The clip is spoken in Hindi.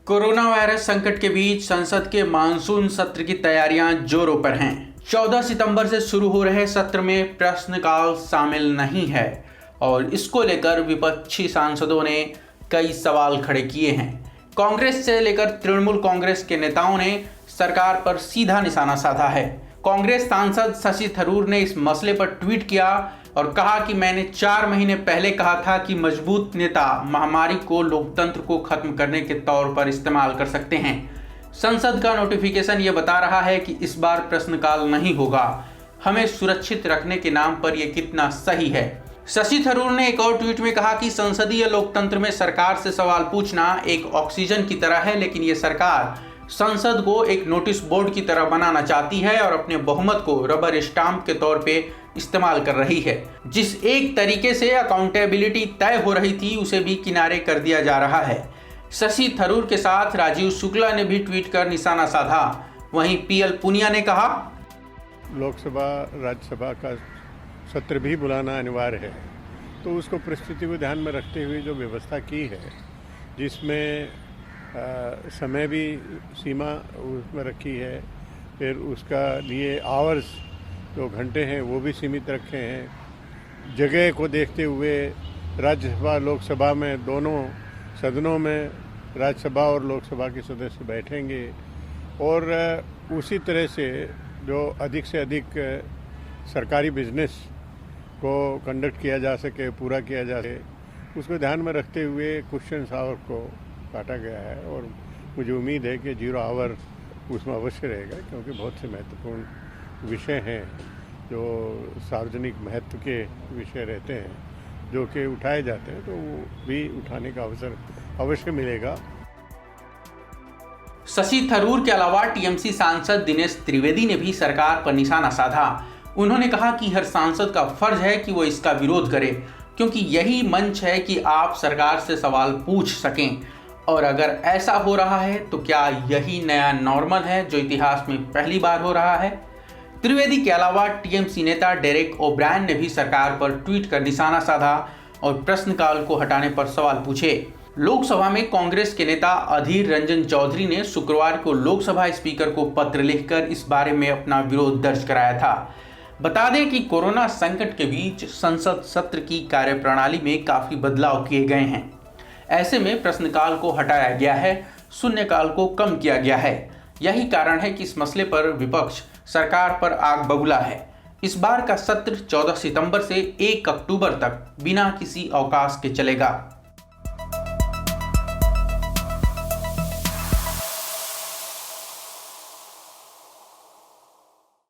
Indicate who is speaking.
Speaker 1: कोरोना वायरस संकट के बीच संसद के मानसून सत्र की तैयारियां जोरों पर हैं। 14 सितंबर से शुरू हो रहे सत्र में प्रश्नकाल शामिल नहीं है और इसको लेकर विपक्षी सांसदों ने कई सवाल खड़े किए हैं। कांग्रेस से लेकर तृणमूल कांग्रेस के नेताओं ने सरकार पर सीधा निशाना साधा है। कांग्रेस सांसद शशि थरूर ने इस मसले पर ट्वीट किया और कहा कि मैंने 4 महीने पहले कहा था कि मजबूत नेता महामारी को लोकतंत्र को खत्म करने के तौर पर इस्तेमाल कर सकते हैं। संसद का नोटिफिकेशन ये बता रहा है कि इस बार प्रश्नकाल नहीं होगा। हमें सुरक्षित रखने के नाम पर यह कितना सही है। शशि थरूर ने एक और ट्वीट में कहा कि संसदीय लोकतंत्र में सरकार से सवाल पूछना एक ऑक्सीजन की तरह है, लेकिन ये सरकार संसद को एक नोटिस बोर्ड की तरह बनाना चाहती है और अपने बहुमत को रबर स्टाम्प के तौर पे इस्तेमाल कर रही है। जिस एक तरीके से अकाउंटेबिलिटी तय हो रही थी उसे भी किनारे कर दिया जा रहा है। शशि थरूर के साथ राजीव शुक्ला ने भी ट्वीट कर निशाना साधा। वहीं पीएल पुनिया ने कहा,
Speaker 2: लोकसभा राज्यसभा का सत्र भी बुलाना अनिवार्य है, तो उसको परिस्थिति को ध्यान में रखते हुए जो व्यवस्था की है, जिसमें समय भी सीमा उसमें रखी है, फिर उसका लिए आवर्स जो घंटे हैं वो भी सीमित रखे हैं। जगह को देखते हुए राज्यसभा लोकसभा में दोनों सदनों में राज्यसभा और लोकसभा के सदस्य बैठेंगे और उसी तरह से जो अधिक से अधिक सरकारी बिजनेस को कंडक्ट किया जा सके, पूरा किया जा सके, उसको ध्यान में रखते हुए क्वेश्चन आवर को काटा गया है। और मुझे उम्मीद है कि 0 आवर उसमें अवश्य रहेगा, क्योंकि बहुत से महत्वपूर्ण विषय हैं जो सार्वजनिक महत्व के विषय रहते हैं, जो कि उठाए जाते हैं, तो वो भी उठाने का अवसर अवश्य मिलेगा।
Speaker 1: शशि थरूर के अलावा टीएमसी सांसद दिनेश त्रिवेदी ने भी सरकार पर निशाना साधा। उन्होंने कहा कि हर सांसद का फर्ज है कि वो इसका विरोध करे, क्योंकि यही मंच है कि आप सरकार से सवाल पूछ सकें। और अगर ऐसा हो रहा है तो क्या यही नया नॉर्मल है जो इतिहास में पहली बार हो रहा है? त्रिवेदी के अलावा टीएमसी नेता डेरेक ओब्रायन ने भी सरकार पर ट्वीट कर निशाना साधा और प्रश्नकाल को हटाने पर सवाल पूछे। लोकसभा में कांग्रेस के नेता अधीर रंजन चौधरी ने शुक्रवार को लोकसभा स्पीकर को पत्र लिखकर इस बारे में अपना विरोध दर्ज कराया था। बता दें कि कोरोना संकट के बीच संसद सत्र की कार्यप्रणाली में काफी बदलाव किए गए हैं। ऐसे में प्रश्नकाल को हटाया गया है, शून्यकाल को कम किया गया है। यही कारण है कि इस मसले पर विपक्ष सरकार पर आग बबूला है। इस बार का सत्र 14 सितंबर से 1 अक्टूबर तक बिना किसी अवकाश के चलेगा।